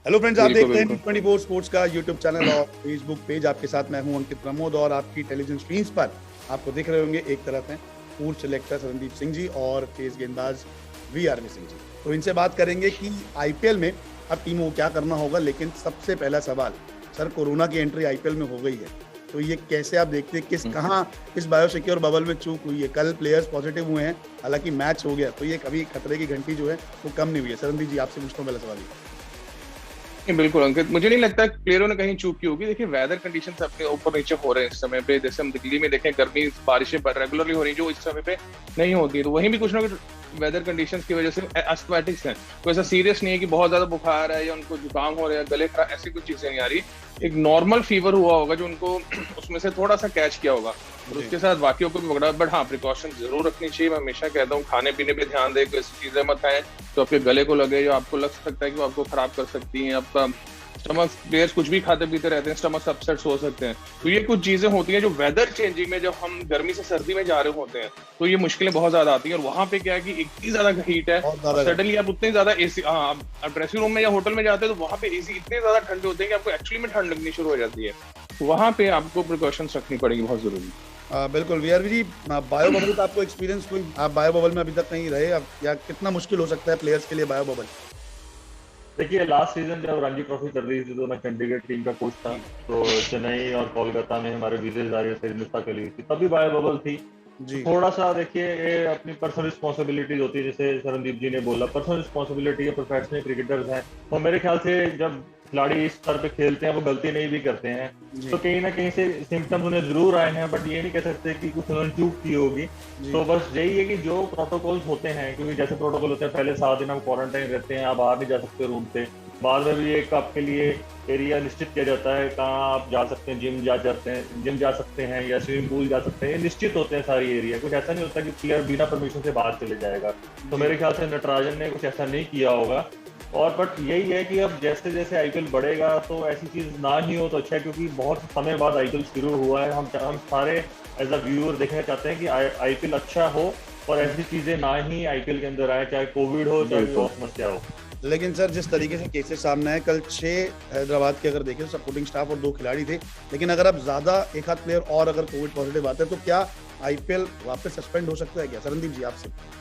Hello friends, आप बिल्कुल देखते हैं बिल्कुल। 24 स्पोर्ट्स का यूट्यूब चैनल और फेसबुक पेज। आपके साथ मैं हूं अंकित प्रमोद और आपकी टेलीविजन स्क्रीन पर आपको दिख रहे होंगे, एक तरफ हैं पूर्व सिलेक्टर सरनदीप सिंह जी और तेज गेंदबाज वीआरवी सिंह जी। तो इनसे बात करेंगे कि आईपीएल में अब टीमों को क्या करना होगा। लेकिन सबसे पहला सवाल, सर कोरोना की एंट्री आईपीएल में हो गई है, तो ये कैसे आप देखते हैं, किस बायोसिक्योर बबल में चूक हुई है? कल प्लेयर्स पॉजिटिव हुए हैं, हालांकि मैच हो गया, तो ये कभी खतरे की घंटी जो है वो कम नहीं हुई है। सरनदीप जी, आपसे पूछता हूँ पहला सवाल ये। नहीं, बिल्कुल अंकित, मुझे नहीं लगता प्लेयरों ने कहीं चूक की होगी। देखिए, वेदर कंडीशंस अपने ऊपर नीचे हो रहे हैं इस समय पे। जैसे हम दिल्ली में देखें, गर्मी बारिशें रेगुलरली हो रही जो इस समय पे नहीं होती, तो वहीं भी कुछ ना कुछ वेदर कंडीशंस की वजह से एस्थमेटिक्स हैं। कोई ऐसा सीरियस नहीं है कि बहुत ज्यादा बुखार है या उनको जुकाम हो रहा है, गले खराब, ऐसी कुछ चीजें नहीं आ रही। एक नॉर्मल फीवर हुआ होगा जो उनको उसमें से थोड़ा सा कैच किया होगा और जी। उसके साथ बाकियों को भी पकड़ा। बट हाँ, प्रिकॉशन जरूर रखनी चाहिए। मैं हमेशा कहता हूँ, खाने पीने पे ध्यान दें, कोई ऐसी चीजें मत खाएं तो आपके गले को लगे, जो आपको लग सकता है कि वो आपको खराब कर सकती हैं। आपका स्टमक, प्लेयर्स कुछ भी खाते पीते रहते हैं, स्टमक अपसेट्स हो सकते हैं। तो ये कुछ चीजें होती हैं जो वेदर चेंजिंग में, जब हम गर्मी से सर्दी में जा रहे होते हैं, तो ये मुश्किलें बहुत ज्यादा आती हैं। और वहां पे क्या है कि इतनी ज्यादा हीट है बहुत और ज्यादा सडनली आप उतने ज्यादा एसी, हाँ, आप ड्रेसिंग रूम में या होटल में जाते हैं तो वहां पे एसी इतने ज्यादा ठंडे होते हैं कि आपको एक्चुअली में ठंड लगनी शुरू हो जाती है। तो वहां पे आपको प्रिकॉशंस रखनी पड़ेगी, बहुत जरूरी। बिल्कुल वीआरवी जी, बायो बबल का आपको एक्सपीरियंस कोई, आप बायो बबल में अभी तक कहीं रहे अब, या कितना मुश्किल हो सकता है प्लेयर्स के लिए बायो बबल? देखिए, लास्ट सीजन जब रणजी ट्रॉफी चल रही थी तो मैं चंडीगढ़ टीम का कोच था। जी तो चेन्नई और कोलकाता में हमारे विजयधारी से मुश्ताक अली थी, तभी बायो बबल थी। तो जी थोड़ा सा देखिए, ये अपनी पर्सनल रिस्पॉन्सिबिलिटीज होती है, जैसे सरनदीप जी ने बोला, पर्सनल रिस्पॉन्सिबिलिटी है, प्रोफेशनल क्रिकेटर्स हैं। तो मेरे ख्याल से जब खिलाड़ी इस स्तर पे खेलते हैं वो गलती नहीं भी करते हैं, जी तो कहीं ना कहीं से सिम्टम्स उन्हें जरूर आए हैं, बट ये नहीं कह सकते कि कुछ उन्होंने चूक की होगी। जी तो बस यही है कि जो प्रोटोकॉल्स होते हैं, क्योंकि जैसे प्रोटोकॉल होते हैं, पहले 7 दिन हम क्वारंटाइन रहते हैं, आप बाहर नहीं जा सकते रूम से। बाद में भी एक आपके लिए एरिया निश्चित किया जाता है, कहाँ आप जा सकते हैं, जिम जा सकते हैं या स्विमिंग पूल जा सकते हैं, ये निश्चित होते हैं सारी एरिया। कुछ ऐसा नहीं होता कि प्लेयर बिना परमिशन से बाहर चले जाएगा। तो जी मेरे ख्याल से नटराजन ने कुछ ऐसा नहीं किया होगा। और बट यही है कि अब जैसे जैसे आईपीएल बढ़ेगा तो ऐसी चीज ना ही हो तो अच्छा है, क्योंकि बहुत समय बाद आईपीएल शुरू हुआ है। हम सारे एज अ व्यूअर देखना चाहते हैं कि आईपीएल अच्छा हो और ऐसी चीजें ना ही आईपीएल के अंदर आए, चाहे कोविड हो चाहे कोई बिल्कुल। और समस्या हो। लेकिन सर, जिस तरीके से केसेस सामने आए, कल 6 हैदराबाद के अगर देखें तो सपोर्टिंग स्टाफ और 2 खिलाड़ी थे। लेकिन अगर अब ज्यादा एक आध प्लेयर और अगर कोविड पॉजिटिव आते हैं तो क्या आईपीएल वापस सस्पेंड हो सकता है क्या? सरनदीप जी, आपसे।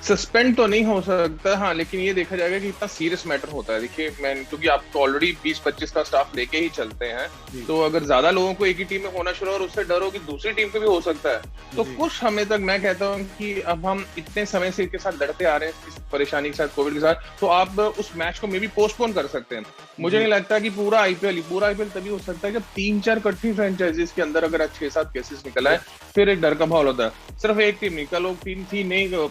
सस्पेंड तो नहीं हो सकता, हाँ, लेकिन ये देखा जाएगा कि इतना सीरियस मैटर होता है। देखिए, मैं, क्योंकि आप तो ऑलरेडी 20-25 का स्टाफ लेके ही चलते हैं, जी तो अगर ज्यादा लोगों को एक ही टीम में होना शुरू और उससे डर हो कि दूसरी टीम पे भी हो सकता है, तो जी कुछ समय तक मैं कहता हूँ कि अब हम इतने समय से इसके साथ लड़ते आ रहे हैं, इस परेशानी के साथ, कोविड के साथ, तो आप उस मैच को मे बी पोस्टपोन कर सकते हैं। मुझे जी नहीं लगता कि पूरा आईपीएल तभी हो सकता है जब 3-4 कट्ठी फ्रेंचाइजीज के अंदर अगर 6-7 केसेस निकल आए, फिर एक डर का माहौल होता है। सिर्फ एक टीम नहीं, कल लोग टीम थी नहीं,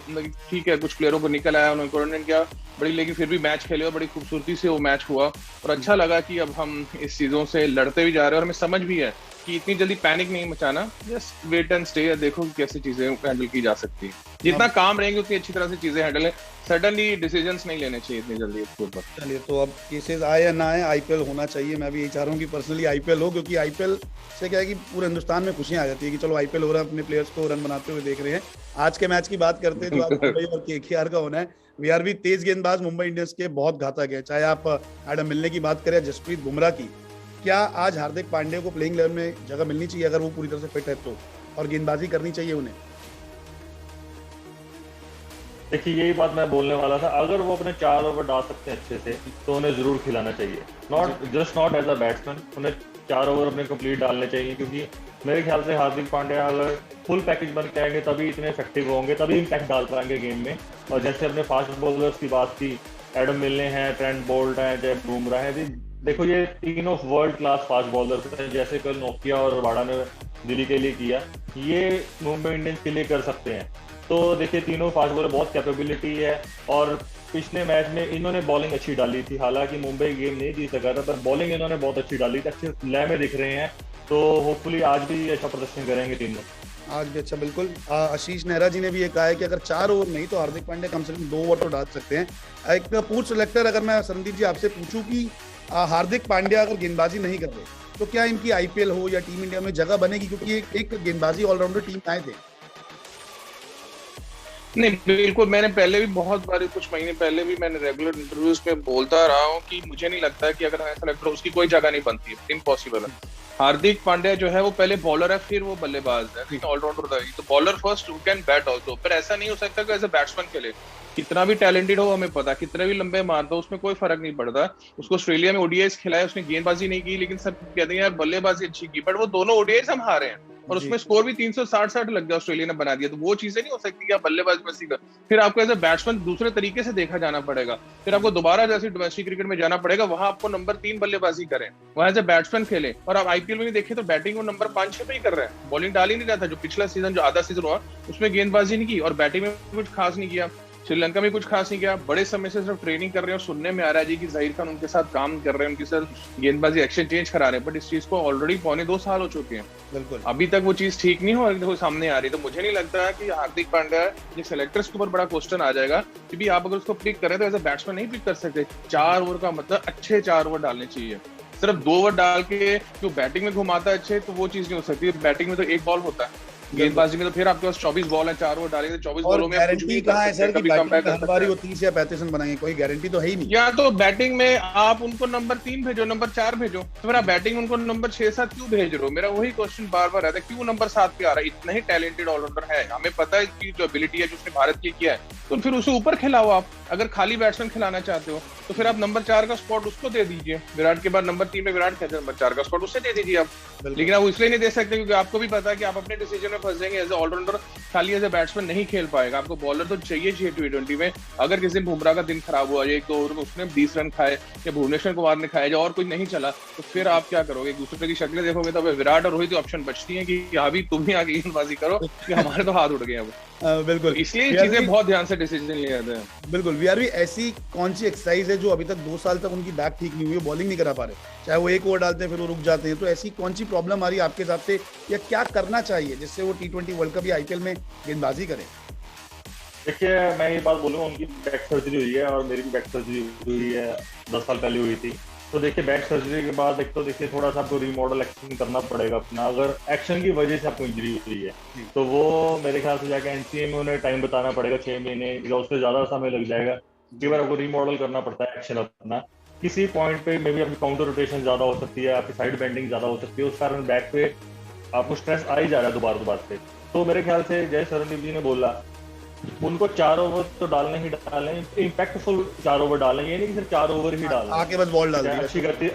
ठीक है, कुछ प्लेयरों को निकल आया, उन्होंने क्वारंटाइन किया बड़ी, लेकिन फिर भी मैच खेले और बड़ी खूबसूरती से वो मैच हुआ और अच्छा लगा कि अब हम इस चीजों से लड़ते भी जा रहे हैं और हमें समझ भी है कि इतनी जल्दी पैनिक नहीं मचाना, जस्ट वेट एंड स्टे, देखो कि कैसे चीजें हैंडल की जा सकती है। जितना काम रहेंगे उतनी अच्छी तरह से चीजें हैंडल है। सडनली डिसीजंस नहीं लेने चाहिए इतनी जल्दी इसके ऊपर। चलिए, तो अब केसेस आए या ना आए, आईपीएल होना चाहिए। मैं भी यही चाह रहा हूँ कि पर्सनली आईपीएल हो, क्योंकि आईपीएल से क्या है कि पूरे हिंदुस्तान में खुशियां आ जाती है कि चलो आईपीएल हो रहा है, अपने प्लेयर्स को रन बनाते हुए देख रहे हैं। आज के मैच की बात करते हैं जो आज मुंबई और केकेआर का होना है। वीआरवी, तेज गेंदबाज मुंबई इंडियंस के बहुत घातक है, चाहे आप एडम मिलने की बात करें, जसप्रीत बुमराह की। क्या आज हार्दिक पांड्या को प्लेइंग 11 में जगह मिलनी चाहिए अगर वो पूरी तरह से फिट है तो, और गेंदबाजी करनी चाहिए उन्हें? देखिए, यही बात मैं बोलने वाला था, अगर वो अपने 4 ओवर डाल सकते हैं अच्छे से तो उन्हें जरूर खिलाना चाहिए। नॉट एज अ बैट्समैन, उन्हें 4 ओवर अपने कंप्लीट डालने चाहिए, क्योंकि मेरे ख्याल से हार्दिक पांड्या अगर फुल पैकेज बन के आएंगे तभी इतने इफेक्टिव होंगे, तभी इम्पैक्ट डाल पाएंगे गेम में। और जैसे अपने फास्ट बॉलर्स की बात की, एडम मिलने हैं, ट्रेंट बोल्ट हैं, जय बुमराह हैं, देखो ये तीनों वर्ल्ड क्लास फास्ट बॉलर्स हैं। जैसे कल नोकिया और रबाडा ने दिल्ली के लिए किया, ये मुंबई इंडियंस के लिए कर सकते हैं। तो देखिए, तीनों फास्ट बॉलर, बहुत कैपेबिलिटी है। और पिछले मैच में इन्होंने बॉलिंग अच्छी डाली थी, हालांकि मुंबई गेम नहीं जीत सका था, पर बॉलिंग इन्होंने बहुत अच्छी डाली थी, अच्छे लय में दिख रहे हैं। तो होपफुली आज भी अच्छा प्रदर्शन करेंगे तीनों। आज भी अच्छा, बिल्कुल। आशीष नेहरा जी ने भी ये कहा है कि अगर 4 ओवर नहीं तो हार्दिक पांड्या कम से कम 2 ओवर तो डाल सकते हैं। एक पूर्व सिलेक्टर, अगर मैं संदीप जी आपसे पूछूं कि हार्दिक पांड्या अगर गेंदबाजी नहीं कर रहे तो क्या इनकी आईपीएल हो या टीम इंडिया में जगह बनेगी? क्योंकि एक गेंदबाजी ऑलराउंडर टीम आए थे। नहीं बिल्कुल, मैंने पहले भी बहुत बार, कुछ महीने पहले भी मैंने रेगुलर इंटरव्यूज में बोलता रहा हूँ कि मुझे नहीं लगता कि अगर ऐसा सेलेक्टर उसकी कोई जगह नहीं बनती है, इम्पॉसिबल है। हार्दिक पांड्या जो है वो पहले बॉलर है, फिर वो बल्लेबाज है, ऑलराउंडर है, तो bowler first, who can bat also. पर ऐसा नहीं हो सकता कि एज ए बैट्समैन खेले, कितना भी टैलेंटेड हो हमें पता, कितने भी लंबे मार दो उसमें कोई फर्क नहीं पड़ता। उसको ऑस्ट्रेलिया में ओडीआईस खिलाया, उसने गेंदबाजी नहीं की, लेकिन सब कहते हैं यार बल्लेबाजी अच्छी की, बट वो दोनों ओडीआईस हम हारे हैं और उसमें स्कोर भी 360 लग गया, ऑस्ट्रेलिया ने बना दिया। तो वो चीजें नहीं हो सकती कि आप बल्लेबाजी में सीखा, फिर आपको एज ए बैट्समैन दूसरे तरीके से देखा जाना पड़ेगा, फिर आपको दोबारा जैसे डोमेस्टिक क्रिकेट में जाना पड़ेगा, वहां आपको नंबर 3 बल्लेबाजी करें, वहां एज ए बैट्समैन खेले। और आप आईपीएल में भी देखें तो बैटिंग वो नंबर 5-6 पे ही कर रहे हैं, बॉलिंग डाल ही नहीं रहा था। जो पिछला सीजन, जो आधा सीजन हुआ, उसमें गेंदबाजी नहीं की और बैटिंग में कुछ खास नहीं किया, श्रीलंका में कुछ खास नहीं किया। बड़े समय से सिर्फ ट्रेनिंग कर रहे हैं और सुनने में आ रहा है जी कि जहीर खान उनके साथ काम कर रहे हैं, उनके साथ गेंदबाजी एक्शन चेंज करा रहे हैं, बट इस चीज को ऑलरेडी 2.25 साल हो चुके हैं, बिल्कुल अभी तक वो चीज ठीक नहीं हो सामने आ रही। तो मुझे नहीं लगता कि हार्दिक पांड्या, ये सेलेक्टर्स के ऊपर बड़ा क्वेश्चन आ जाएगा कि आप अगर उसको पिक करें तो एज ए बैट्समैन नहीं पिक कर सकते। 4 ओवर का मतलब अच्छे 4 ओवर डालने चाहिए, सिर्फ 2 ओवर डाल के जो बैटिंग में घुमाता है अच्छे, तो वो चीज नहीं हो सकती। बैटिंग में तो 1 बॉल होता है, गेंदबाजी में तो फिर आपके पास 24 बॉल है, 4 ओवर डालेंगे तो 24 बॉलों में गारंटी कहाँ है सर कि बैटिंग में हर बारी वो 30 या 35 रन बनाएंगे? कोई गारंटी तो है ही नहीं। या तो बैटिंग में आप उनको नंबर 3 भेजो, नंबर 4 भेजो, तो फिर आप बैटिंग उनको नंबर 6-7 क्यों भेज रहे हो? मेरा वही क्वेश्चन बार बार रहता है, क्यों नंबर 7 पे आ रहा है? इतना ही टैलेंटेड ऑलराउंडर है, हमें पता है इसकी जो एबिलिटी है, जो उसने भारत के लिए किया है, तो फिर उसे ऊपर खिलाओ। आप अगर खाली बैट्समैन खिलाना चाहते हो तो फिर आप नंबर 4 का स्पॉट उसको दे दीजिए। विराट के बाद नंबर 3 में विराट कहते हैं, नंबर 4 का स्पॉट उससे दे दीजिए आप। लेकिन आप इसलिए नहीं दे सकते क्योंकि आपको भी पता है कि आप अपने डिसीजन में फंस जाएंगे। एज ए ऑलराउंडर खाली एज ए बैट्समैन नहीं खेल पाएगा, आपको बॉलर तो चाहिए T20 में। अगर किसी दिन बुमराह का दिन खराब हुआ, 1-2 ओवर में उसने 20 रन खाए या भुवनेश्वर कुमार ने खाए और कुछ नहीं चला, तो फिर आप क्या करोगे? एक दूसरे की शक्लें देखोगे तो विराट और रोहित ऑप्शन बचती है कि अभी तुम ही आगे गेंदबाजी करो कि हमारे तो हाथ उड़ गए अब। बिल्कुल, इसलिए चीजें बहुत ध्यान से डिसीजन लिए जाते हैं। बिल्कुल। वीआरवी, ऐसी कौन सी एक्सरसाइज है जो अभी तक 2 साल तक उनकी बैक ठीक नहीं हुई है, बॉलिंग नहीं करा पा रहे, चाहे वो 1 ओवर डालते हैं फिर वो रुक जाते हैं, तो ऐसी कौन सी प्रॉब्लम आ रही है आपके हिसाब से, या क्या करना चाहिए जिससे वो T20 वर्ल्ड कप या आईपीएल में गेंदबाजी करें? देखिए, मैं ये बात बोलूँगा, उनकी बैक सर्जरी हुई है और मेरी भी बैक सर्जरी हुई है, 10 साल पहले हुई थी। तो देखिए, बैक सर्जरी के बाद एक तो देखिए थोड़ा सा आपको रीमॉडल एक्शन करना पड़ेगा अपना। अगर एक्शन की वजह से आपको इंजरी हुई है तो वो मेरे ख्याल से जाकर एनसीए में उन्हें टाइम बताना पड़ेगा, 6 महीने या उससे ज्यादा समय लग जाएगा। कई बार आपको रीमॉडल करना पड़ता है एक्शन अपना। किसी पॉइंट पे मे बी आपकी काउंटर रोटेशन ज्यादा हो सकती है, आपकी साइड बेंडिंग ज्यादा हो सकती है, उस कारण बैक पे आपको स्ट्रेस आ ही जा रहा है दोबारा से। तो मेरे ख्याल से जैसे शरणदीप जी ने बोला, उनको 4 ओवर तो डालने ही डालने, इम्पैक्टफुल 4 ओवर डालें, ये नहीं कि सिर्फ 4 ओवर ही डालना, आगे बस बॉल डाल दी, अच्छी गति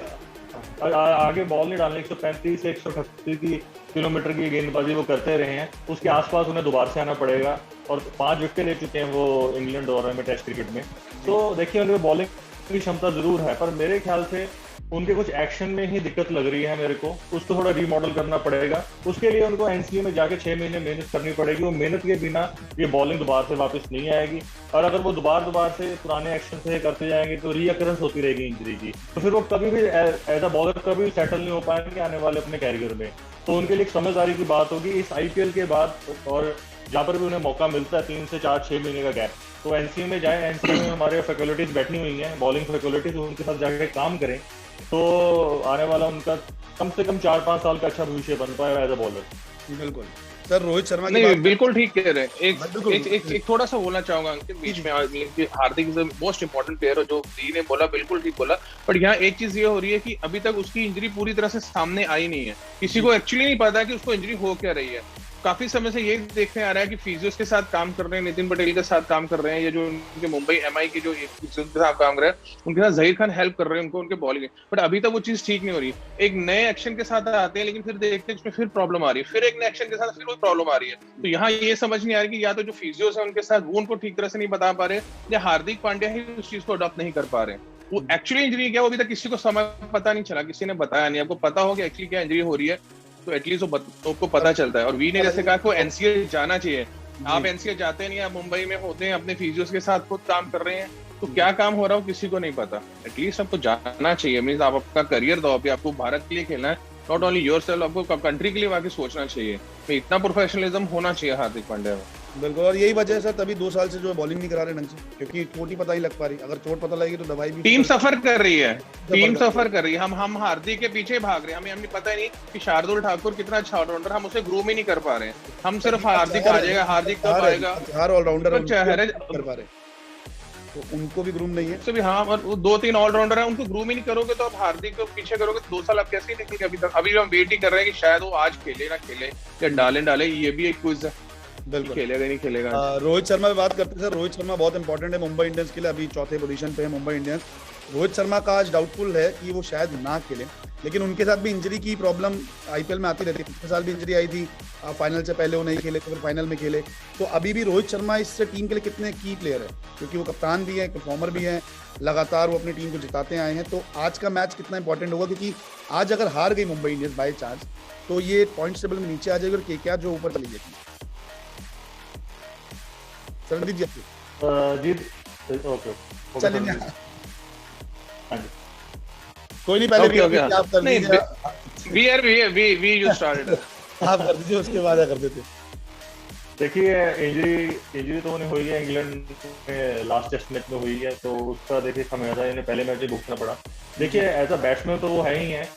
आगे बॉल नहीं डालने। 135 से 138 किलोमीटर की गेंदबाजी वो करते रहे हैं, उसके आसपास उन्हें दोबारा से आना पड़ेगा। और 5 विकेट ले चुके हैं वो इंग्लैंड दौरे में टेस्ट क्रिकेट में। तो देखिए, उनकी बॉलिंग की क्षमता जरूर है, पर मेरे ख्याल से उनके कुछ एक्शन में ही दिक्कत लग रही है मेरे को, उसको थोड़ा रीमॉडल करना पड़ेगा। उसके लिए उनको एनसीए में जाके 6 महीने मेहनत करनी पड़ेगी। वो मेहनत के बिना ये बॉलिंग दोबारा से वापस नहीं आएगी, और अगर वो दोबारा से पुराने एक्शन से करते जाएंगे तो रीअकरेंस होती रहेगी इंजरी की, तो फिर वो कभी भी एज अ बॉलर कभी सेटल नहीं हो पाएंगे आने वाले अपने कैरियर में। तो उनके लिए एक समझदारी की बात होगी इस आईपीएल के बाद, और जहाँ पर भी उन्हें मौका मिलता है 3 से 4-6 महीने का गैप, तो एनसीए में जाए। एनसीए में हमारे फैकल्टीज बैठी हुई हैं, बॉलिंग फैकल्टीज, उनके साथ जाकर काम करें, तो आने वाला उनका कम से कम 4-5 साल का अच्छा भविष्य बन पाएगा एज अ बॉलर। बिल्कुल सर, रोहित शर्मा की नहीं, बिल्कुल ठीक कह रहे हैं। एक थोड़ा सा बोलना चाहूंगा अंकित बीच में, Hardik is the most important player, जो दी ने बोला बिल्कुल ठीक बोला। पर यहाँ एक चीज ये हो रही है कि अभी तक उसकी इंजरी पूरी तरह से सामने आई नहीं है, किसी को एक्चुअली नहीं पता कि उसको इंजरी हो क्या रही है। काफी समय से ये देखने आ रहा है कि फिजियोस के साथ काम कर रहे हैं, नितिन पटेल के साथ काम कर रहे हैं, ये जो उनके मुंबई एमआई के जो फिजियोस के साथ काम कर रहे हैं, उनके साथ जहीर खान हेल्प कर रहे हैं उनको, उनके बॉलिंग। बट अभी तक वो चीज ठीक नहीं हो रही। एक नए एक्शन के साथ आते हैं, लेकिन फिर देखते हैं उसमें फिर प्रॉब्लम आ रही है, फिर एक नए एक्शन के साथ फिर वही प्रॉब्लम आ रही है। तो यहाँ ये समझ नहीं आ रही कि या तो जो फिजियोस है उनके साथ वो उनको ठीक तरह से नहीं बता पा रहे, या हार्दिक पांड्या ही उस चीज को अडॉप्ट नहीं कर पा रहे। वो एक्चुअली इंजरी क्या, वो अभी तक किसी को समय पता नहीं चला, किसी ने बताया नहीं। आपको पता हो कि एक्चुअली क्या इंजरी हो रही है तो एटलीस्ट वो पता चलता है। और वी ने जैसे कहा को एनसीए जाना चाहिए, आप एनसीए जाते नहीं, आप मुंबई में होते हैं, अपने फिजियोस के साथ खुद काम कर रहे हैं, तो क्या काम हो रहा हो किसी को नहीं पता। एटलीस्ट आपको जाना चाहिए, मींस आप अपना करियर दो, अभी आपको भारत के लिए खेलना है, नॉट ओनली योरसेल्फ, आपको कंट्री के लिए आगे सोचना चाहिए। तो इतना प्रोफेशनलिज्म होना चाहिए हार्दिक पांड्या में। बिल्कुल, और यही वजह है सर, तभी 2 साल से जो है बॉलिंग नहीं करा रहे ढंग से, क्योंकि चोट ही पता नहीं लग पा रही। अगर चोट पता लगेगी तो दवाई भी टीम सफर कर रही है, टीम कर सफर कर रही है। हम हार्दिक के पीछे भाग रहे हैं, हमें पता ही नहीं कि शार्दुल ठाकुर कितना अच्छा ऑलराउंडर, हम उसे ग्रूम ही नहीं कर पा रहे हैं। हम सिर्फ हार्दिक आ जाएगा, हार्दिक कब आएगा, हर ऑलराउंडर कर पा रहे, तो उनको भी ग्रूम नहीं है। तो भी हाँ, और 2-3 ऑलराउंडर है, उनको ग्रूम ही नहीं करोगे तो आप हार्दिक को पीछे करोगे तो 2 साल आप कैसे निकलेंगे। अभी तक अभी हम वेट ही कर रहे हैं कि शायद वो आज खेले ना खेले या डाले, ये भी एक क्विज है, बिल्कुल खेलेगा नहीं खेलेगा। रोहित शर्मा पे बात करते हैं सर। रोहित शर्मा बहुत इंपॉर्टेंट है मुंबई इंडियंस के लिए, अभी चौथे पोजीशन पे है मुंबई इंडियंस। रोहित शर्मा का आज डाउटफुल है कि वो शायद ना खेले, लेकिन उनके साथ भी इंजरी की प्रॉब्लम आईपीएल में आती रहती है। पिछले साल भी इंजरी आई थी, फाइनल से पहले वो नहीं खेले, तो फिर फाइनल में खेले। तो अभी भी रोहित शर्मा इस टीम के लिए कितने की प्लेयर है, क्योंकि वो कप्तान भी है, परफॉर्मर भी है, लगातार वो अपनी टीम को जिताते आए हैं। तो आज का मैच कितना इंपॉर्टेंट होगा, क्योंकि आज अगर हार गई मुंबई इंडियंस बाई चांस तो ये पॉइंट टेबल में नीचे आ जाएगी और केकेआर जो ऊपर चली जाएगी। रणदीप जी चलिए, कोई नहीं, पहले आप कर दीजिए, आप कर दीजिए, उसके बाद कर देते। देखिए इंजरी तो उन्हें हुई है, इंग्लैंड में लास्ट टेस्ट मैच में हुई है, तो उसका देखिए खमियाजा इन्हें पहले मैच में भुगतना पड़ा। देखिए एज अ बैट्समैन तो वो है ही है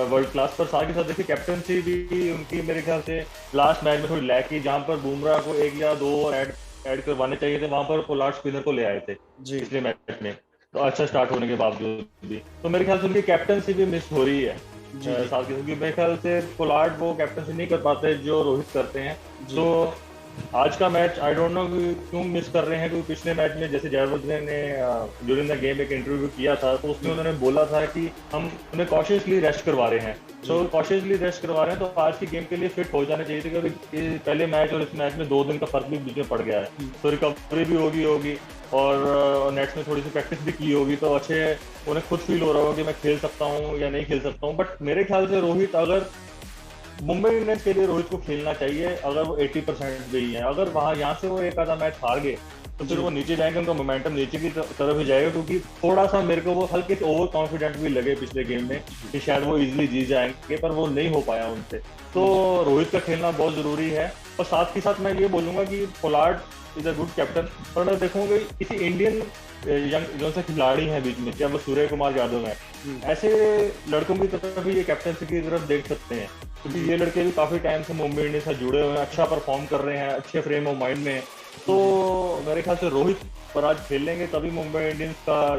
वर्ल्ड क्लास, पर साथ ही साथ देखिए कैप्टनसी भी उनकी मेरे ख्याल से लास्ट मैच में थोड़ी लैक की, जहां पर बुमराह को 1 या 2 ऐड करवाने चाहिए थे, वहां पर पोलार्ड स्पिनर को ले आए थे पिछले मैच में, तो अच्छा स्टार्ट होने के बावजूद भी। तो मेरे ख्याल से उनकी कैप्टनसी भी मिस हो रही है साथ ही, क्योंकि मेरे ख्याल से पोलार्ड वो कैप्टनसी नहीं कर पाते जो रोहित करते हैं। तो आज का मैच आई डोंट नो क्यों मिस कर रहे हैं, क्योंकि पिछले मैच में जैसे जयवर्धन ने ड्यूरिंग द गेम एक इंटरव्यू किया था, तो उसमें उन्होंने बोला था कि हम उन्हें कॉशियसली रेस्ट करवा रहे हैं, तो कॉशियसली रेस्ट करवा रहे हैं, तो आज की गेम के लिए फिट हो जाने चाहिए थे, क्योंकि पहले मैच और इस मैच में 2 दिन का फर्क भी बीच में पड़ गया है, तो रिकवरी भी होगी और नेट्स में थोड़ी सी प्रैक्टिस भी की होगी, तो अच्छे उन्हें खुद फील हो रहा होगा कि मैं खेल सकता हूँ या नहीं खेल सकता हूँ। बट मेरे ख्याल से रोहित, अगर मुंबई इंडियंस के लिए रोहित को खेलना चाहिए, अगर वो 80% भी है, अगर वहां यहाँ से वो एक आधा मैच हार गए तो फिर वो नीचे जाएंगे, उनका मोमेंटम नीचे की तरफ ही जाएगा, क्योंकि थोड़ा सा मेरे को वो हल्के से ओवर कॉन्फिडेंट भी लगे पिछले गेम में कि शायद वो इजीली जीत जाएंगे, पर वो नहीं हो पाया उनसे। तो रोहित का खेलना बहुत जरूरी है, और साथ ही साथ मैं ये बोलूंगा कि Pollard is a good captain, और मैं देखूंगा किसी इंडियन यंग जो से खिलाड़ी हैं बीच में, चाहे वो सूर्य कुमार यादव है, ऐसे लड़कों की तरफ भी ये कैप्टनसी की तरफ देख सकते हैं, क्योंकि ये लड़के भी काफी टाइम से मुंबई इंडियंस से जुड़े हुए हैं, अच्छा परफॉर्म कर रहे हैं, अच्छे फ्रेम ऑफ माइंड में। तो मेरे ख्याल से रोहित पर आज खेल लेंगे तभी मुंबई इंडियंस का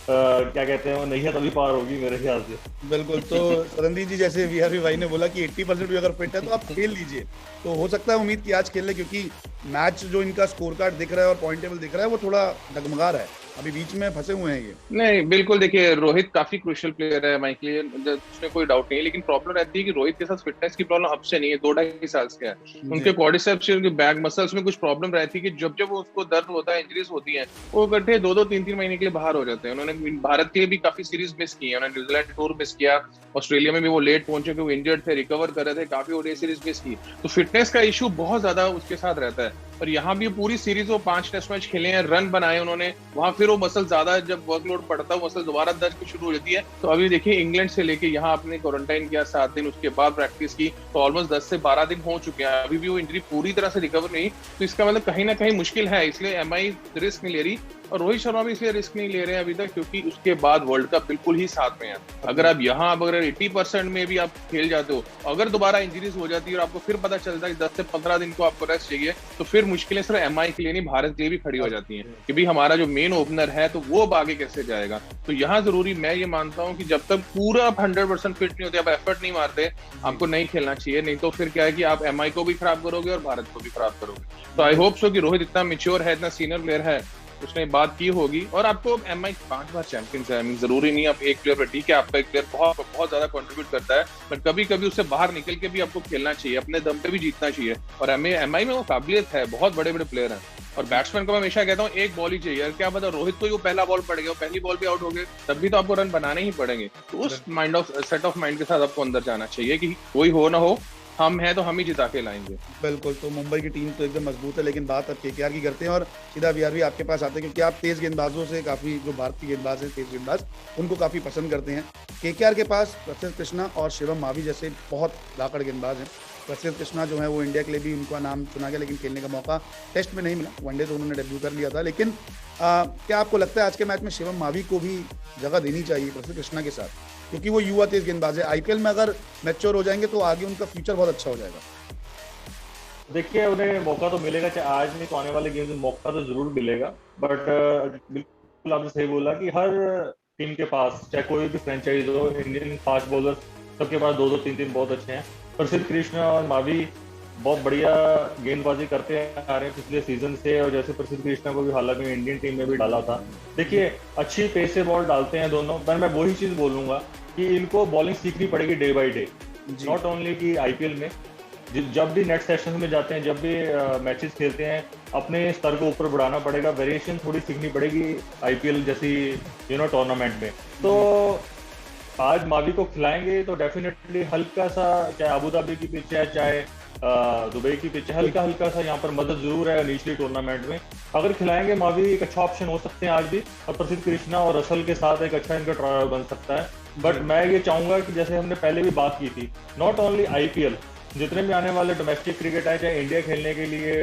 क्या कहते हैं वो नैया तभी पार होगी मेरे ख्याल से। बिल्कुल, तो रणदीप जी जैसे वीआरवी भाई ने बोला कि 80% भी अगर फिट है तो आप खेल लीजिए, तो हो सकता है उम्मीद कि आज खेल ले, क्योंकि मैच जो इनका स्कोर कार्ड दिख रहा है और पॉइंट टेबल दिख रहा है वो थोड़ा डगमगा रहा है, अभी बीच में फंसे हुए हैं ये। नहीं बिल्कुल, देखिए रोहित काफी क्रूशियल प्लेयर है माइक लिए, उसमें कोई डाउट नहीं है, लेकिन प्रॉब्लम रहती है कि रोहित के साथ फिटनेस की प्रॉब्लम अब से नहीं है, 2-2.5 साल से है। उनके क्वाड्रिसेप्स, उनके बैक मसल्स में कुछ प्रॉब्लम रहती है कि जब जब उसको दर्द होता है, इंजरीज होती है, वो इकट्ठे 2-2, 3-3 महीने के लिए बाहर हो जाते हैं। उन्होंने भारत के लिए भी काफी सीरीज मिस की है, उन्होंने न्यूजीलैंड टूर मिस किया, ऑस्ट्रेलिया में भी वो लेट पहुंचे क्योंकि इंजर्ड थे, रिकवर कर रहे थे, काफी ओडीआई सीरीज मिस की। तो फिटनेस का इशू बहुत ज्यादा उसके साथ रहता है, और यहाँ भी पूरी सीरीज वो 5 टेस्ट मैच खेले हैं, रन बनाए उन्होंने, वहां फिर वो मसल ज्यादा जब वर्कलोड पड़ता है मसल दोबारा दर्द की शुरू हो जाती है। तो अभी देखिए इंग्लैंड से लेके यहाँ आपने क्वारंटाइन किया 7 दिन, उसके बाद प्रैक्टिस की, तो ऑलमोस्ट 10 से 12 दिन हो चुके हैं, अभी भी वो इंजरी पूरी तरह से रिकवर नहीं, तो इसका मतलब कहीं ना कहीं मुश्किल है, इसलिए एमआई रिस्क नहीं ले रही, और रोहित शर्मा भी इसलिए रिस्क नहीं ले रहे हैं अभी तक क्योंकि उसके बाद वर्ल्ड कप बिल्कुल ही साथ में है। अगर आप यहाँ अगर 80% में भी आप खेल जाते हो, अगर दोबारा इंजरीज हो जाती है और आपको फिर पता चलता है कि 10 से 15 दिन को आपको रेस्ट चाहिए, तो फिर मुश्किलें सिर्फ एमआई के लिए नहीं, भारत के लिए भी खड़ी हो जाती हैं कि भाई हमारा जो मेन ओपनर है तो वो अब आगे कैसे जाएगा। तो यहाँ जरूरी मैं ये मानता हूँ कि जब तक पूरा 100% फिट नहीं होते, आप एफर्ट नहीं मारते, आपको नहीं खेलना चाहिए, नहीं तो फिर क्या है कि आप एमआई को भी खराब करोगे और भारत को भी खराब करोगे। तो आई होप सो कि रोहित इतना मैच्योर है, इतना सीनियर प्लेयर है, उसने बात की होगी, और आपको एमआई 5 बार चैंपियंस है, जरूरी नहीं आप एक प्लेयर पर, ठीक है आपका एक प्लेयर बहुत बहुत ज्यादा कंट्रीब्यूट करता है, बट कभी कभी उससे बाहर निकल के भी आपको खेलना चाहिए, अपने दम पे भी जीतना चाहिए, और एमआई में वो काबिलियत है, बहुत बड़े बड़े प्लेयर हैं। और बैट्समैन को मैं हमेशा कहता हूँ एक बॉल ही चाहिए, यार क्या पता रोहित को ही वो पहला बॉल पड़ गया, पहली बॉल पे आउट हो गए, तब भी तो आपको रन बनाने ही पड़ेंगे। तो उस सेट ऑफ माइंड के साथ आपको अंदर जाना चाहिए कि कोई हो ना हो, हम हैं तो हम ही जिता के लाएंगे। बिल्कुल, तो मुंबई की टीम तो एकदम मजबूत है, लेकिन बात अब केकेआर की करते हैं, और सीधा वीआरवी आपके पास आते हैं, क्योंकि आप तेज गेंदबाजों से काफी, जो भारतीय गेंदबाज हैं तेज गेंदबाज, उनको काफी पसंद करते हैं। केकेआर के पास प्रसिद्ध कृष्णा और शिवम मावी जैसे बहुत लाकड़ गेंदबाज हैं, प्रसिद्ध कृष्णा जो है वो इंडिया के लिए भी उनका नाम चुना गया, लेकिन खेलने का मौका टेस्ट में नहीं मिला। वनडे तो उन्होंने डेब्यू कर लिया था। लेकिन क्या आपको लगता है आज के मैच में शिवम मावी को भी जगह देनी चाहिए प्रसिद्ध कृष्णा के साथ, क्योंकि वो युवा तेज गेंदबाज है, आईपीएल में अगर मैच्योर हो जाएंगे तो आगे उनका फ्यूचर बहुत अच्छा हो जाएगा? देखिए, उन्हें मौका तो मिलेगा, चाहे आज नहीं तो आने वाले गेम में मौका तो जरूर मिलेगा। बट बिल्कुल आपने सही बोला कि हर टीम के पास, चाहे कोई भी फ्रेंचाइज हो, इंडियन फास्ट बॉलर सबके पास 2-2 3-3 बहुत अच्छे हैं। प्रसिद्ध कृष्णा और मावी बहुत बढ़िया गेंदबाजी करते आ रहे हैं पिछले सीजन से, और जैसे प्रसिद्ध कृष्णा को भी हालांकि इंडियन टीम में भी डाला था। देखिए, अच्छी पेस से बॉल डालते हैं दोनों, पर मैं वही चीज बोलूंगा कि इनको बॉलिंग सीखनी पड़ेगी day by day, not only कि आईपीएल में। जब भी नेट सेशन में जाते हैं, जब भी मैचेस खेलते हैं, अपने स्तर को ऊपर बढ़ाना पड़ेगा, वेरिएशन थोड़ी सीखनी पड़ेगी आईपीएल जैसी टूर्नामेंट में। तो आज मावी को खिलाएंगे तो डेफिनेटली हल्का सा, चाहे अबू धाबी की पिच है, चाहे दुबई की पिच है, हल्का सा यहाँ पर मदद जरूर है निचली टूर्नामेंट में। अगर खिलाएंगे मावी एक अच्छा ऑप्शन हो सकते हैं आज भी, और प्रसिद्ध कृष्णा और रसल के साथ एक अच्छा इनका ट्रायल बन सकता है। बट मैं ये चाहूंगा कि जैसे हमने पहले भी बात की थी, नॉट ओनली आईपीएल, जितने भी आने वाले डोमेस्टिक क्रिकेट है, चाहे इंडिया खेलने के लिए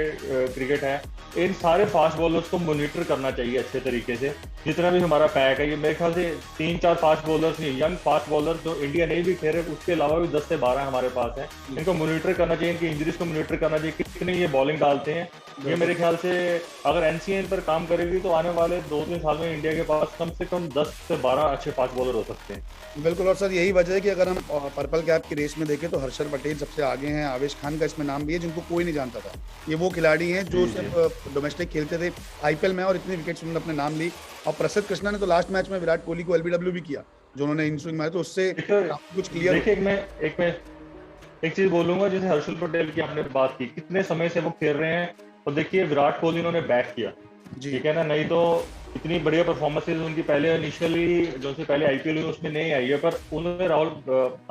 क्रिकेट है, इन सारे फास्ट बॉलर्स को मॉनिटर करना चाहिए अच्छे तरीके से। जितना भी हमारा पैक है, ये मेरे ख्याल से 3-4 फास्ट बॉलर्स नहीं, यंग फास्ट बॉलर्स जो इंडिया नहीं भी खेल रहे, उसके अलावा भी 10 से 12 हमारे पास है। इनको मॉनिटर करना चाहिए, इनकी इंजरीज को मॉनिटर करना चाहिए, कितने ये बॉलिंग डालते हैं। ये मेरे ख्याल से अगर एनसीएन पर काम करेगी तो आने वाले 2-3 साल में इंडिया के पास कम से कम 10 से 12 अच्छे फास्ट बॉलर हो सकते हैं। बिल्कुल, और सर यही वजह है कि अगर हम पर्पल कैप की रेस में देखें तो हर्षल पटेल सबसे आगे हैं, आवेश खान का इसमें नाम भी है जिनको कोई नहीं जानता था। ये वो खिलाड़ी हैं जो सिर्फ डोमेस्टिक खेलते थे आईपीएल में और इतने विकेट्स उन्होंने अपने नाम ली। और प्रसिद्ध कृष्णा ने तो लास्ट मैच में विराट कोहली को एलबीडब्ल्यू भी किया, जो उन्होंने इन स्विंग मारे, तो उससे कुछ क्लियर। देखिए, एक चीज बोलूंगा, जैसे हर्षल पटेल की आपने बात की, कितने समय से वो खेल रहे हैं, और देखिए विराट कोहली उन्होंने बैक किया, ठीक है ना, नहीं तो इतनी बढ़िया परफॉर्मेंसेज उनकी पहले इनिशियली जो से पहले आईपीएल हुई उसमें नहीं आई है, पर उन्होंने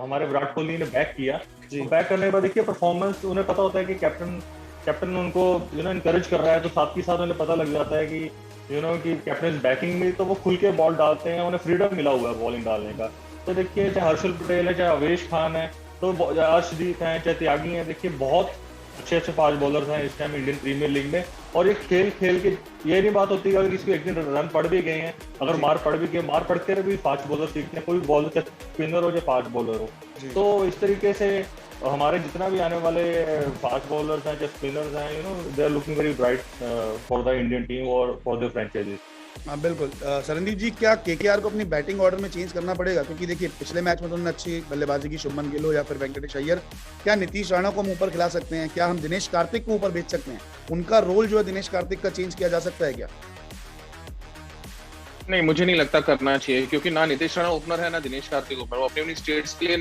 हमारे विराट कोहली ने बैक किया। बैक करने के बाद देखिए परफॉर्मेंस, उन्हें पता होता है कि कैप्टन उनको इनकरेज कर रहा है, तो साथ ही साथ उन्हें पता लग जाता है कि कि कैप्टन बैकिंग में, तो वो खुल के बॉल डालते हैं, उन्हें फ्रीडम मिला हुआ है बॉलिंग डालने का। तो देखिए, चाहे हर्षल पटेल है, चाहे अवेश खान है, तो अर्शदीप है, चाहे त्यागी है, देखिए बहुत अच्छे फास्ट बॉलर्स हैं इस टाइम इंडियन प्रीमियर लीग में। और एक खेल के ये नहीं बात होती है अगर किसी को एक दिन रन पड़ भी गए हैं, अगर मार पड़ भी गए, मार पड़ते रहे भी फास्ट बॉलर सीखते हैं, कोई बॉलर चाहे स्पिनर हो चाहे फास्ट बॉलर हो। तो इस तरीके से हमारे जितना भी आने वाले फास्ट बॉलर्स हैं, चाहे स्पिनर्स हैं, they are looking very bright for the Indian team और फॉर द फ्रेंचाइजीज। हाँ बिल्कुल। सरनदीप जी, क्या केकेआर को अपनी बैटिंग ऑर्डर में चेंज करना पड़ेगा? क्योंकि देखिए पिछले मैच में तो उन्होंने अच्छी बल्लेबाजी की, शुभमन गिल हो या फिर वेंकटेश अय्यर। क्या नीतीश राणा को हम ऊपर खिला सकते हैं? क्या हम दिनेश कार्तिक को ऊपर भेज सकते हैं? उनका रोल जो है दिनेश कार्तिक का चेंज किया जा सकता है क्या? नहीं, मुझे नहीं लगता करना चाहिए, क्योंकि ना नीतीश राणा ओपनर है ना दिनेश कार्तिक ओपनर। वो अपनी स्टेट्स के लिए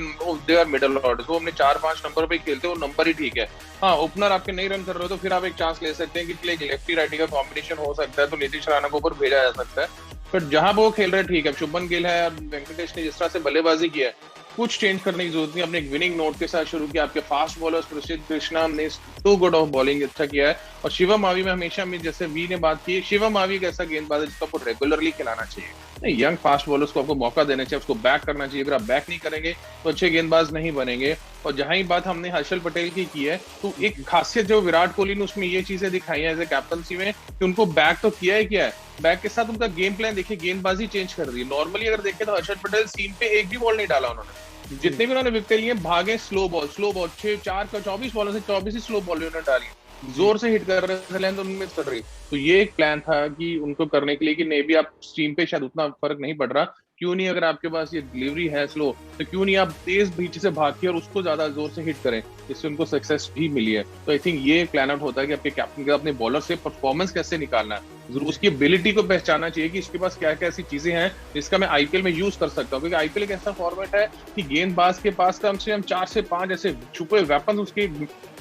दे आर मिडल ऑर्डर, वो अपने 4-5 नंबर पे खेलते हैं, वो नंबर ही ठीक है। हाँ, ओपनर आपके नहीं रन कर रहे हो तो फिर आप एक चांस ले सकते हैं कि एक लेफ्टी राइटी का कॉम्बिनेशन हो सकता है, तो नीतीश राणा को ऊपर भेजा जा सकता है। बट जहां वो खेल रहे ठीक है, शुभमन गिल है और वेंकटेश ने जिस तरह से बल्लेबाजी किया है, कुछ चेंज करने की जरूरत नहीं। अपने एक विनिंग नोट के साथ शुरू किया। आपके फास्ट बॉलर्स प्रसिद्ध कृष्णा ने टू गुड ऑफ बॉलिंग अच्छा किया है। और शिवम मावी में हमेशा में, जैसे वी ने बात की, शिवम मावी एक ऐसा गेंदबाज है जिसको आपको रेगुलरली खिलाना चाहिए। नहीं, यंग फास्ट बॉलर्स को आपको मौका देना चाहिए, उसको बैक करना चाहिए। अगर आप बैक नहीं करेंगे तो अच्छे गेंदबाज नहीं बनेंगे। और जहां ही बात हमने हर्षल पटेल की है, तो एक खासियत जो विराट कोहली ने उसमें ये चीजें दिखाई है एज ए कैप्टनसी में, कि उनको बैक तो किया है, बैक के साथ उनका गेम प्लान देखिए, गेंदबाजी चेंज कर दी है। नॉर्मली अगर देखें तो हर्षल पटेल सीम पे एक भी बॉल नहीं डाला उन्होंने, जितने भी उन्होंने विकेट लिए भागे स्लो बॉल 6-4 का 24 बॉलों से 24 ही स्लो बॉल उन्होंने डाली, जोर से हिट कर रहे थे, लेंथ उनमें कर रही। तो ये एक प्लान था कि उनको करने के लिए कि नहीं भी आप स्टीम पे शायद उतना फर्क नहीं पड़ रहा, क्यों नहीं अगर आपके पास ये डिलीवरी है स्लो, तो क्यों नहीं आप तेज बीच से भाग के और उसको ज्यादा जोर से हिट करें, जिससे उनको सक्सेस भी मिली है। तो आई थिंक ये प्लान आउट होता है कि आपके कैप्टन का अपने बॉलर से परफॉर्मेंस कैसे निकालना है, जरूर उसकी एबिलिटी को पहचानना चाहिए कि इसके पास क्या क्या ऐसी चीजें हैं जिसका मैं आईपीएल में यूज कर सकता हूँ। क्योंकि आईपीएल एक ऐसा फॉर्मेट है कि गेंदबाज के पास कम से कम 4 से 5 ऐसे छुपे वेपन उसके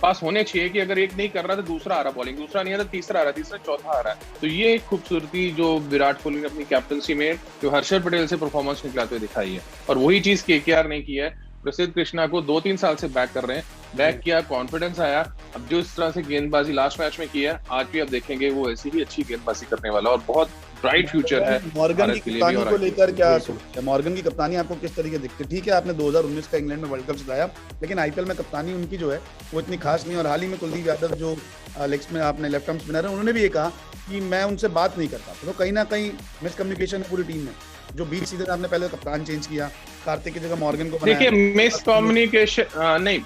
पास होने चाहिए कि अगर एक नहीं कर रहा तो दूसरा आ रहा बॉलिंग, दूसरा नहीं आ रहा तीसरा आ रहा, तीसरा चौथा आ रहा है। तो ये एक खूबसूरती जो विराट कोहली ने अपनी कैप्टनसी में जो हर्षल पटेल से परफॉर्मेंस निकलाते हुए दिखाई है, और वही चीज केकेआर ने की है। प्रसिद्ध कृष्णा को 2-3 साल से बैक कर रहे हैं, बैक किया, कॉन्फिडेंस आया। अब जो इस तरह से गेंदबाजी लास्ट मैच में किया, आज भी आप देखेंगे वो ऐसी ही अच्छी गेंदबाजी करने वाला और बहुत ब्राइट फ्यूचर है मॉर्गन की कप्तानी को लेकर क्या सोचते हैं? मॉर्गन की कप्तानी आपको किस तरीके दिखती है? ठीक है, आपने 2019 का इंग्लैंड में वर्ल्ड कप जिताया, लेकिन आईपीएल में कप्तानी उनकी जो है वो इतनी खास नहीं। और हाल ही में कुलदीप यादव जो लेग्स में आपने लेफ्ट आर्म स्पिनर है, उन्होंने भी ये कहा कि मैं उनसे बात नहीं करता। तो कहीं ना कहीं मिसकम्युनिकेशन है पूरी टीम में। जो बीच सीजन आपने पहले कप्तान चेंज किया, कार्तिक की जगह मॉर्गन को बनाया। देखिए मिसकम्युनिकेशन नहीं,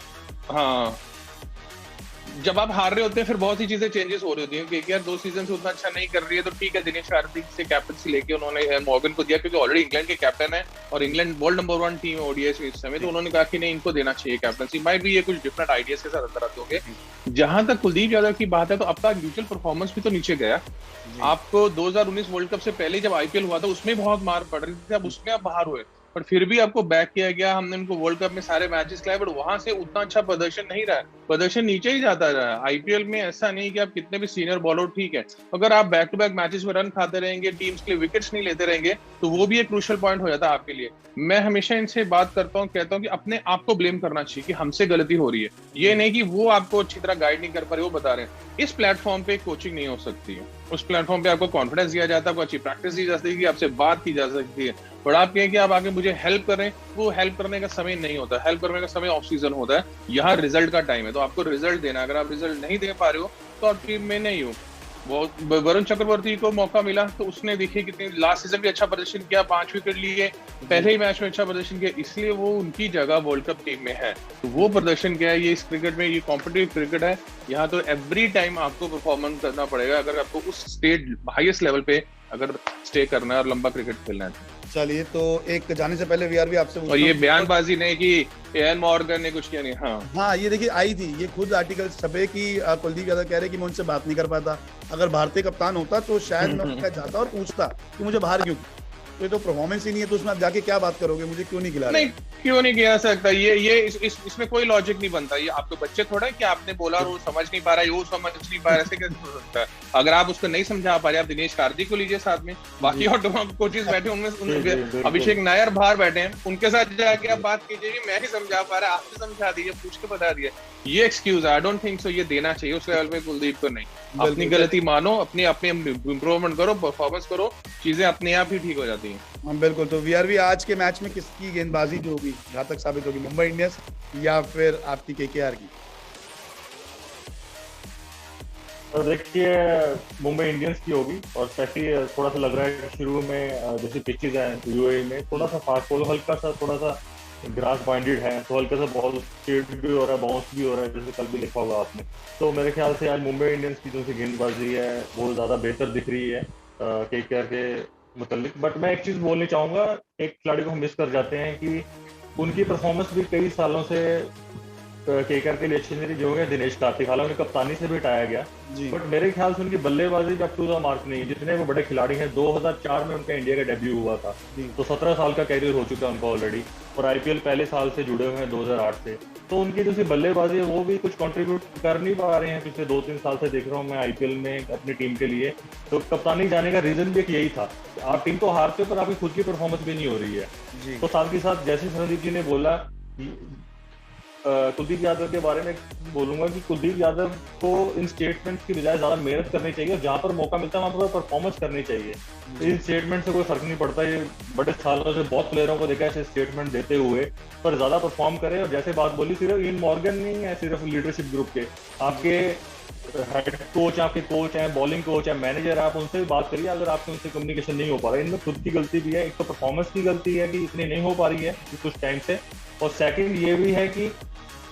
हाँ, जब आप हार रहे होते हैं फिर बहुत सी चीजें चेंजेस हो रही होती हैं। केकेआर 2 सीजन से उतना अच्छा नहीं कर रही है, तो ठीक है, दिनेश कार्तिक से कैप्टनसी लेके उन्होंने मॉर्गन को दिया, क्योंकि ऑलरेडी इंग्लैंड के कैप्टन है और इंग्लैंड वर्ल्ड नंबर 1 टीम है ओडीआई में इस समय। तो उन्होंने कहा कि नहीं, इनको देना चाहिए कैप्टनसी। माइट भी ये कुछ डिफरेंट आइडियाज के साथ अंदर आते होंगे। जहां तक कुलदीप यादव की बात है, तो आपका म्यूचुअल परफॉर्मेंस भी तो नीचे गया। आपको 2019 वर्ल्ड कप से पहले जब आईपीएल हुआ था, उसमें बहुत मार पड़ रही थी, अब उसमें आप बाहर हुए, पर फिर भी आपको बैक किया गया। हमने उनको वर्ल्ड कप में सारे मैचेस खिलाए, बट वहां से उतना अच्छा प्रदर्शन नहीं रहा, प्रदर्शन नीचे ही जाता रहा। आईपीएल में ऐसा नहीं कि आप कितने भी सीनियर बॉलर, ठीक है, अगर आप बैक टू बैक मैचेस में रन खाते रहेंगे, टीम्स के लिए विकेट्स नहीं लेते रहेंगे, तो वो भी एक क्रूशियल पॉइंट हो जाता है आपके लिए। मैं हमेशा इनसे बात करता हूँ, कहता हूँ कि अपने आप को ब्लेम करना चाहिए कि हमसे गलती हो रही है, ये नहीं कि वो आपको अच्छी तरह गाइड नहीं कर पा रहे, वो बता रहे हैं। इस प्लेटफॉर्म पे कोचिंग नहीं हो सकती है, उस प्लेटफॉर्म पे आपको कॉन्फिडेंस दिया जाता है, आपको अच्छी प्रैक्टिस दी जा सकती है, आपसे बात की जा सकती है। बट आप कहें कि आप आगे मुझे हेल्प करें, वो हेल्प करने का समय नहीं होता। हेल्प करने का समय ऑफ सीजन होता है, यहाँ रिजल्ट का टाइम है, तो आपको रिजल्ट देना। अगर आप रिजल्ट नहीं दे पा रहे हो तो आप टीम में नहीं हो। वो वरुण चक्रवर्ती को मौका मिला तो उसने देखिए कितनी लास्ट सीजन भी अच्छा प्रदर्शन किया, 5 विकेट लिए, पहले ही मैच में अच्छा प्रदर्शन किया, इसलिए वो उनकी जगह वर्ल्ड कप टीम में है। तो वो प्रदर्शन क्या है, ये इस क्रिकेट में, ये कॉम्पिटिटिव क्रिकेट है, यहाँ तो एवरी टाइम आपको परफॉर्मेंस करना पड़ेगा अगर आपको उस स्टेट हाईएस्ट लेवल पे अगर स्टे करना है और लंबा क्रिकेट खेलना है। चलिए, तो एक जाने से पहले वीआर भी आपसे, और ये बयानबाजी नहीं कि एएन मॉर्गन ने कुछ किया नहीं। हाँ, ये देखिए आई थी, ये खुद आर्टिकल छपे कि कुलदीप यादव कह रहे कि मैं उनसे बात नहीं कर पाता। अगर भारतीय कप्तान होता तो शायद मैं उनका जाता और पूछता कि मुझे बाहर क्यों। तो ये तो परफॉर्मेंस ही नहीं है, तो उसमें आप जाके क्या बात करोगे, मुझे क्यों नहीं खिला रहे? नहीं, क्यों नहीं किया सकता, ये इसमें कोई लॉजिक नहीं बनता। ये आपके बच्चे थोड़ा है कि आपने बोला और वो समझ नहीं पा रहा है, वो समझ नहीं पा रहा, ऐसे कैसे हो सकता है? अगर आप उसको नहीं समझा पा रहे, आप दिनेश कार्तिक को लीजिए साथ में, बाकी और कोचेस बैठे उनमें अभिषेक नायर बाहर बैठे हैं, उनके साथ जाके आप बात कीजिए, मैं ही समझा पा रहा, आपने समझा दिया, पूछ के बता दिया। ये excuse I don't think so ये देना चाहिए उस लेवल पे कुलदीप को। नहीं, अपनी गलती मानो, अपने इम्प्रूवमेंट करो, परफॉर्मेंस करो, चीजें अपने आप ही ठीक हो जाती हैं। हाँ बिल्कुल। तो वीआरवी, आज के मैच में किसकी गेंदबाजी जो होगी घातक साबित होगी, मुंबई इंडियंस या फिर आपकी केकेआर की? तो देखिए, मुंबई इंडियंस की होगी, और स्पेशली थोड़ा सा लग रहा है कि शुरू में जैसे पिचेज हैं यूएई में, थोड़ा सा फास्ट बॉल, हल्का सा थोड़ा सा ग्रास बाइंडेड है, तो हल्का सा बॉल स्ट्रेट भी हो रहा है, बाउंस भी हो रहा है, जैसे कल भी लिखा होगा आपने। तो मेरे ख्याल से आज मुंबई इंडियंस की जो सी गेंदबाजी है वो ज़्यादा बेहतर दिख रही है केकेआर के मुतालिक। बट मैं एक चीज़ बोलनी चाहूँगा, एक खिलाड़ी को हम मिस कर जाते हैं कि उनकी परफॉर्मेंस भी कई सालों से केकेआर के लिए अच्छी नहीं रही, जो है दिनेश कार्तिक। हालांकि उन्हें कप्तानी से भी हटाया गया, बट मेरे ख्याल से उनकी बल्लेबाजी अप टू द मार्क नहीं है। जितने वो बड़े खिलाड़ी हैं, 2004 में उनका इंडिया का डेब्यू हुआ था, तो 17 साल का कैरियर हो चुका है उनका ऑलरेडी, और आईपीएल पहले साल से जुड़े हुए हैं 2008 से। तो उनकी जो सी बल्लेबाजी है वो भी कुछ कंट्रीब्यूट कर नहीं पा रहे हैं। पिछले 2-3 साल से देख रहा हूँ मैं आईपीएल में अपनी टीम के लिए। तो कप्तानी जाने का रीजन भी एक यही था, आप टीम तो हारते हो पर आपकी खुद की परफॉर्मेंस भी नहीं हो रही है। तो साथ ही साथ जैसे संदीप जी ने बोला, कुलदीप यादव के बारे में बोलूंगा कि कुलदीप यादव को इन स्टेटमेंट्स की बजाय ज्यादा मेहनत करनी चाहिए, और जहां पर मौका मिलता है वहां पर परफॉर्मेंस करनी चाहिए। इन स्टेटमेंट से कोई फर्क नहीं पड़ता, ये बड़े सालों से बहुत प्लेयरों को देखा है ऐसे स्टेटमेंट देते हुए, पर ज्यादा परफॉर्म करे। और जैसे बात बोली, सिर्फ इन मॉर्गन नहीं है, सिर्फ लीडरशिप ग्रुप के आपके हेड कोच, आपके कोच हैं, बॉलिंग कोच है, मैनेजर, आप उनसे भी बात करिए। अगर आपसे उनसे कम्युनिकेशन नहीं हो पा रहा है, इनमें खुद की गलती भी है। एक तो परफॉर्मेंस की गलती है कि इतनी नहीं हो पा रही है कुछ टाइम से, और सेकंड ये भी है कि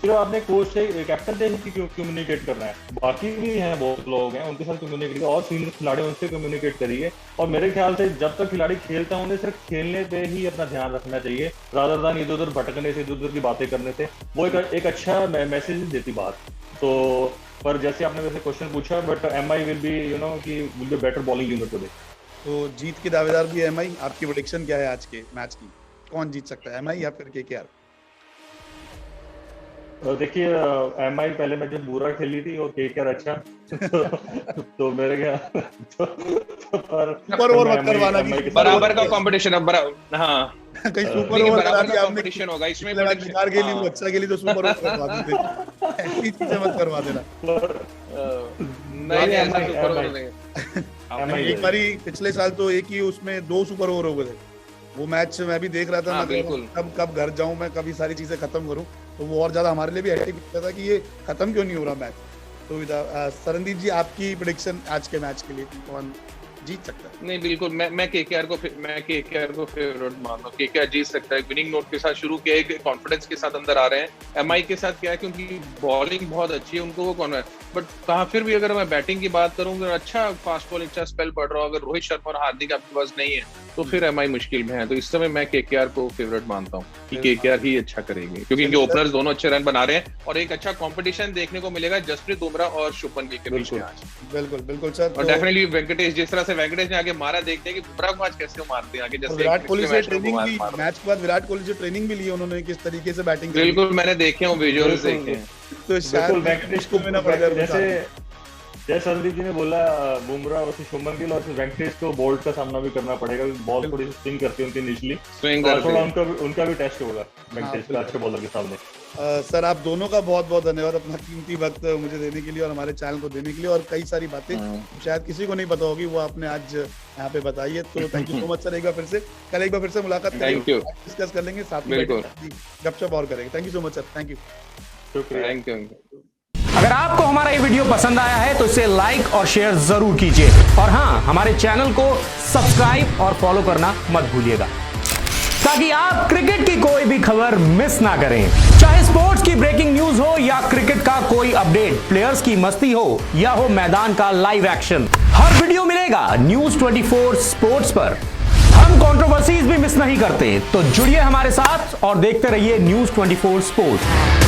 सिर्फ आपने कोच से, कैप्टन से ही कम्युनिकेट करना है, बाकी भी हैं बहुत लोग हैं उनके साथ कम्युनिकेट करिए, और सीनियर खिलाड़ी उनसे कम्युनिकेट करिए। और मेरे ख्याल से जब तक खिलाड़ी खेलते हैं उन्हें सिर्फ खेलने पे ही अपना ध्यान रखना चाहिए, रादर देन इधर उधर भटकने से, इधर उधर की बातें करने से। वो एक अच्छा मैसेज देती बात। तो पर जैसे आपने वैसे क्वेश्चन पूछा, बट एमआई विल बी कि will be better bowling unit today. तो जीत के दावेदार भी एमआई। आपकी प्रेडिक्शन क्या है आज के मैच की, कौन जीत सकता है, एमआई या फिर केकेआर? देखिए, एमआई पहले मैच में बुरा खेली थी और केकेआर अच्छा तो मेरे क्या पर और मत करवाना कि बराबर का कंपटीशन है। हाँ कहीं सुपर लेकिन ओवर बराबर करा का दिया आपने, कंपटीशन होगा इसमें बेकार खेली वो अच्छा खेली तो सुपर ओवर करवा देते, ऐसी चीजें मत करवा देना। नहीं ऐसा सुपर ओवर नहीं। एक बारी पिछले साल तो एक ही उसमें 2 सुपर ओवर हो गए थे, वो मैच मैं भी देख रहा था। हाँ, मैं कब घर जाऊं, मैं कभी सारी चीजें खत्म करूं, तो वो और ज्यादा हमारे लिए भी हेक्टिक था कि ये खत्म क्यों नहीं हो रहा मैच। तो सरनदीप जी, आपकी प्रेडिक्शन आज के मैच के लिए, कौन जीत सकता है? नहीं बिल्कुल, मैं केकेआर को फेवरेट मानता हूँ। केकेआर जीत सकता है, विनिंग नोट के साथ शुरू किया, एक कॉन्फिडेंस के साथ अंदर आ रहे हैं। एमआई के साथ क्या है, क्योंकि बॉलिंग बहुत अच्छी है, उनको वो कौन है, बट कहाँ फिर भी अगर मैं बैटिंग की बात करूँ, अगर अच्छा फास्ट बॉलिंग अच्छा स्पेल पड़ रहा हो, अगर रोहित शर्मा और हार्दिक आपके पास नहीं है तो फिर एमआई मुश्किल में है। तो इस समय मैं केकेआर को फेवरेट मानता हूँ कि केकेआर ही अच्छा करेंगे, क्योंकि इनके ओपनर्स दोनों अच्छे रन बना रहे हैं और एक अच्छा कंपटीशन देखने को मिलेगा जसप्रीत बुमराह और शुभमन गिल के बीच में आज। बिल्कुल सर। और डेफिनेटली वेंकटेश, जिस तरह से वेंकटेश ने आगे मारा, देखते हैं कि बुमराह को आज कैसे मारते हैं आगे। जैसे विराट कोहली से ट्रेनिंग भी, मैच के बाद विराट कोहली से ट्रेनिंग भी ली उन्होंने, किस तरीके से बैटिंग। बिल्कुल, मैंने देखे हैं विजुअल्स देखे हैं। तो शायद वेंकटेश को लेना पड़ेगा, जैसे सरनदीप जी ने बोला, बुमराह और शुभमन गिल और वेंकटेश को बोल्ट का सामना भी करना पड़ेगा, बॉल थोड़ी सी स्विंग करती है उनकी इनिशियली, थोड़ा उनका भी टेस्ट होगा वेंकटेश का अच्छे बॉलर के सामने। सर आप दोनों का बहुत बहुत धन्यवाद अपना कीमती वक्त मुझे देने के लिए और हमारे चैनल को देने के लिए, और कई सारी बातें शायद किसी को नहीं पता होगी वो आपने आज यहाँ पे बताई है। तो thank you so much sir. एक बार फिर से कल एक बार फिर से मुलाकात करेंगे, डिस्कस कर लेंगे, साथ में गपशप और करेंगे। Thank you so much sir. Thank you. Thank you. अगर आपको हमारा ये वीडियो पसंद आया है तो इसे लाइक और शेयर जरूर कीजिए, और हाँ, हमारे चैनल को सब्सक्राइब और फॉलो करना मत भूलिएगा, ताकि आप क्रिकेट की कोई भी खबर मिस ना करें। चाहे स्पोर्ट्स की ब्रेकिंग न्यूज हो या क्रिकेट का कोई अपडेट, प्लेयर्स की मस्ती हो या हो मैदान का लाइव एक्शन, हर वीडियो मिलेगा न्यूज 24 स्पोर्ट्स पर। हम कंट्रोवर्सीज भी मिस नहीं करते, तो जुड़िए हमारे साथ और देखते रहिए न्यूज 24 स्पोर्ट्स।